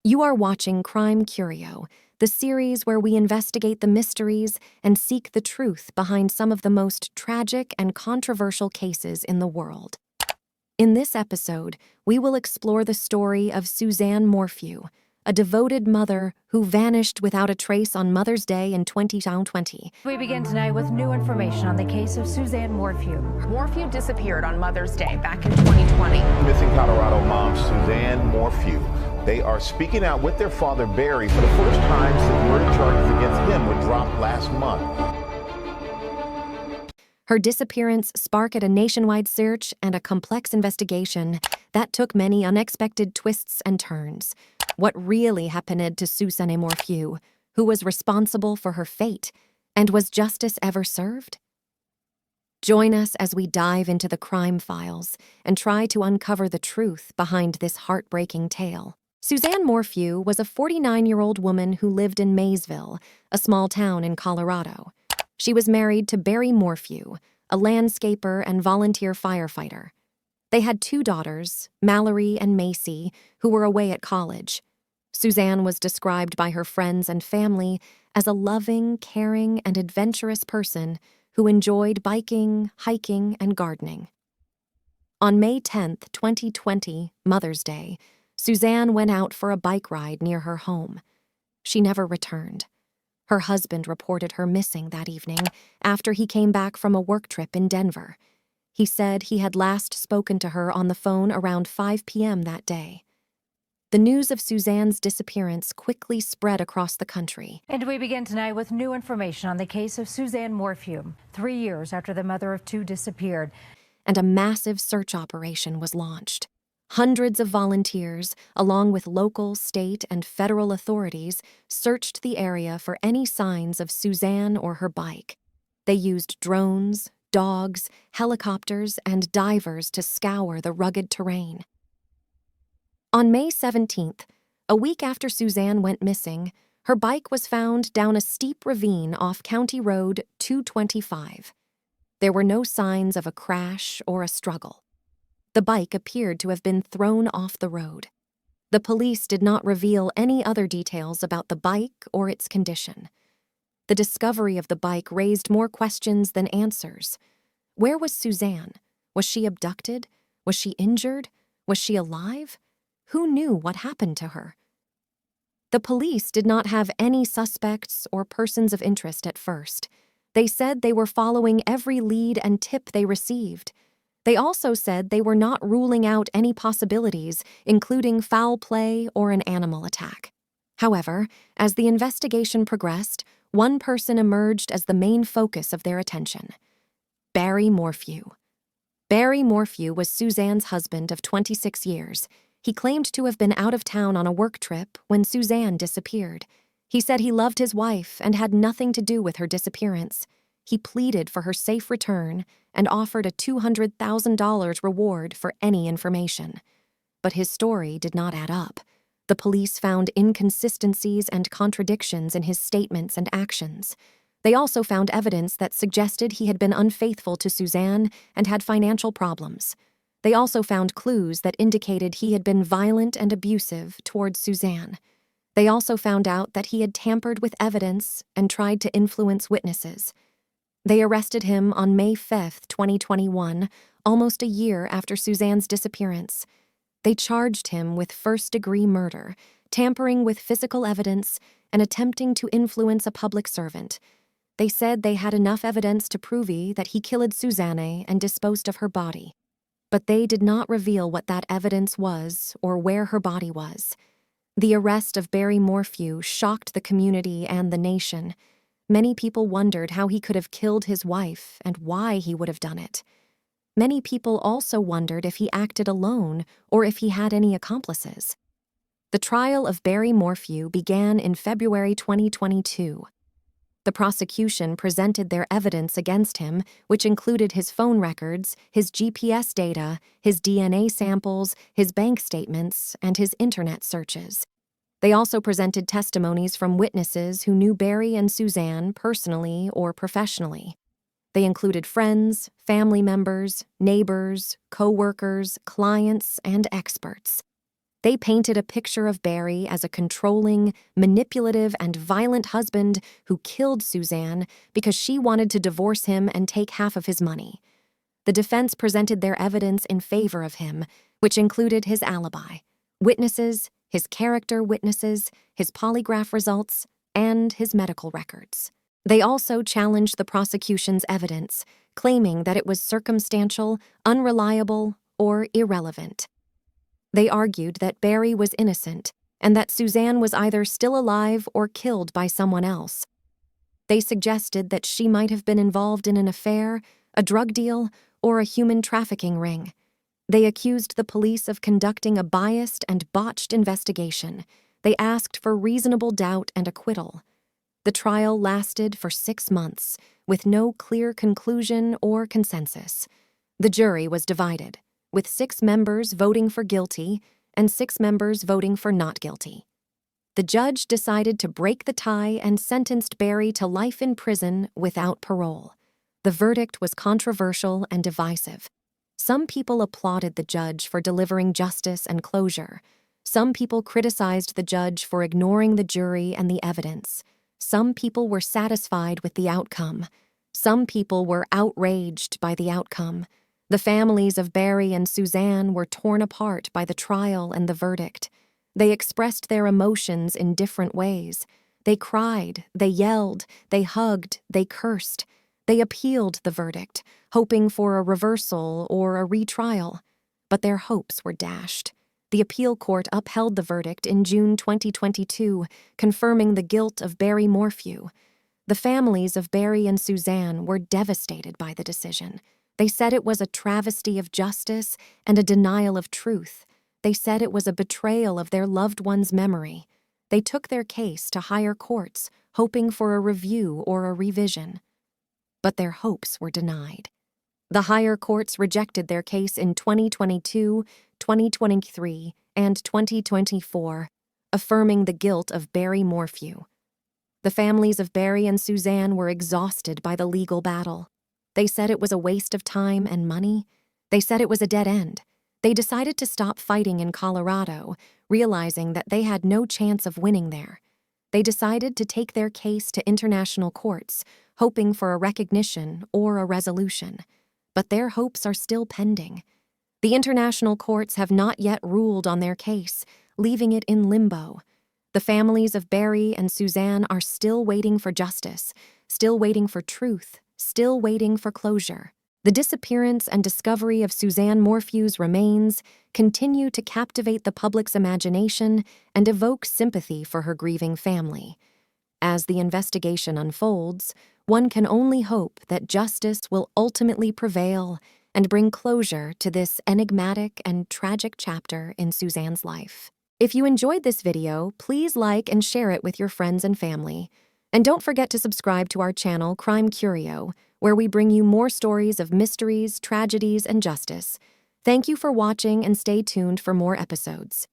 You are watching Crime Curio, the series where we investigate the mysteries and seek the truth behind some of the most tragic and controversial cases in the world. In this episode, we will explore the story of Suzanne Morphew, a devoted mother who vanished without a trace on Mother's Day in 2020. We begin tonight with new information on the case of Suzanne Morphew. Morphew disappeared on Mother's Day back in 2020. Missing Colorado mom Suzanne Morphew. They are speaking out with their father Barry for the first time since murder charges against him were dropped last month. Her disappearance sparked a nationwide search and a complex investigation that took many unexpected twists and turns. What really happened to Suzanne Morphew? Who was responsible for her fate? And was justice ever served? Join us as we dive into the crime files and try to uncover the truth behind this heartbreaking tale. Suzanne Morphew was a 49-year-old woman who lived in Maysville, a small town in Colorado. She was married to Barry Morphew, a landscaper and volunteer firefighter. They had two daughters, Mallory and Macy, who were away at college. Suzanne was described by her friends and family as a loving, caring, and adventurous person who enjoyed biking, hiking, and gardening. On May 10, 2020, Mother's Day, Suzanne went out for a bike ride near her home. She never returned. Her husband reported her missing that evening after he came back from a work trip in Denver. He said he had last spoken to her on the phone around 5 p.m. that day. The news of Suzanne's disappearance quickly spread across the country. And we begin tonight with new information on the case of Suzanne Morphew, 3 years after the mother of two disappeared. And a massive search operation was launched. Hundreds of volunteers, along with local, state, and federal authorities, searched the area for any signs of Suzanne or her bike. They used drones, dogs, helicopters, and divers to scour the rugged terrain. On May 17th, a week after Suzanne went missing, her bike was found down a steep ravine off County Road 225. There were no signs of a crash or a struggle. The bike appeared to have been thrown off the road. The police did not reveal any other details about the bike or its condition. The discovery of the bike raised more questions than answers. Where was Suzanne? Was she abducted? Was she injured? Was she alive? Who knew what happened to her? The police did not have any suspects or persons of interest at first. They said they were following every lead and tip they received. They also said they were not ruling out any possibilities, including foul play or an animal attack. However, as the investigation progressed, one person emerged as the main focus of their attention: Barry Morphew. Barry Morphew was Suzanne's husband of 26 years. He claimed to have been out of town on a work trip when Suzanne disappeared. He said he loved his wife and had nothing to do with her disappearance. He pleaded for her safe return and offered a $200,000 reward for any information. But his story did not add up. The police found inconsistencies and contradictions in his statements and actions. They also found evidence that suggested he had been unfaithful to Suzanne and had financial problems. They also found clues that indicated he had been violent and abusive towards Suzanne. They also found out that he had tampered with evidence and tried to influence witnesses. They arrested him on May 5, 2021, almost a year after Suzanne's disappearance. They charged him with first-degree murder, tampering with physical evidence, and attempting to influence a public servant. They said they had enough evidence to prove that he killed Suzanne and disposed of her body. But they did not reveal what that evidence was or where her body was. The arrest of Barry Morphew shocked the community and the nation. Many people wondered how he could have killed his wife and why he would have done it. Many people also wondered if he acted alone or if he had any accomplices. The trial of Barry Morphew began in February 2022. The prosecution presented their evidence against him, which included his phone records, his GPS data, his DNA samples, his bank statements, and his internet searches. They also presented testimonies from witnesses who knew Barry and Suzanne personally or professionally. They included friends, family members, neighbors, co-workers, clients, and experts. They painted a picture of Barry as a controlling, manipulative, and violent husband who killed Suzanne because she wanted to divorce him and take half of his money. The defense presented their evidence in favor of him, which included his alibi, witnesses, his character witnesses, his polygraph results, and his medical records. They also challenged the prosecution's evidence, claiming that it was circumstantial, unreliable, or irrelevant. They argued that Barry was innocent and that Suzanne was either still alive or killed by someone else. They suggested that she might have been involved in an affair, a drug deal, or a human trafficking ring. They accused the police of conducting a biased and botched investigation. They asked for reasonable doubt and acquittal. The trial lasted for 6 months, with no clear conclusion or consensus. The jury was divided, with 6 members voting for guilty and 6 members voting for not guilty. The judge decided to break the tie and sentenced Barry to life in prison without parole. The verdict was controversial and divisive. Some people applauded the judge for delivering justice and closure. Some people criticized the judge for ignoring the jury and the evidence. Some people were satisfied with the outcome. Some people were outraged by the outcome. The families of Barry and Suzanne were torn apart by the trial and the verdict. They expressed their emotions in different ways. They cried, they yelled, they hugged, they cursed. They appealed the verdict, hoping for a reversal or a retrial. But their hopes were dashed. The appeal court upheld the verdict in June 2022, confirming the guilt of Barry Morphew. The families of Barry and Suzanne were devastated by the decision. They said it was a travesty of justice and a denial of truth. They said it was a betrayal of their loved one's memory. They took their case to higher courts, hoping for a review or a revision. But their hopes were denied. The higher courts rejected their case in 2022, 2023, and 2024, affirming the guilt of Barry Morphew. The families of Barry and Suzanne were exhausted by the legal battle. They said it was a waste of time and money. They said it was a dead end. They decided to stop fighting in Colorado, realizing that they had no chance of winning there. They decided to take their case to international courts, hoping for a recognition or a resolution. But their hopes are still pending. The international courts have not yet ruled on their case, leaving it in limbo. The families of Barry and Suzanne are still waiting for justice, still waiting for truth, still waiting for closure. The disappearance and discovery of Suzanne Morphew's remains continue to captivate the public's imagination and evoke sympathy for her grieving family. As the investigation unfolds, one can only hope that justice will ultimately prevail and bring closure to this enigmatic and tragic chapter in Suzanne's life. If you enjoyed this video, please like and share it with your friends and family. And don't forget to subscribe to our channel, Crime Curio, where we bring you more stories of mysteries, tragedies, and justice. Thank you for watching and stay tuned for more episodes.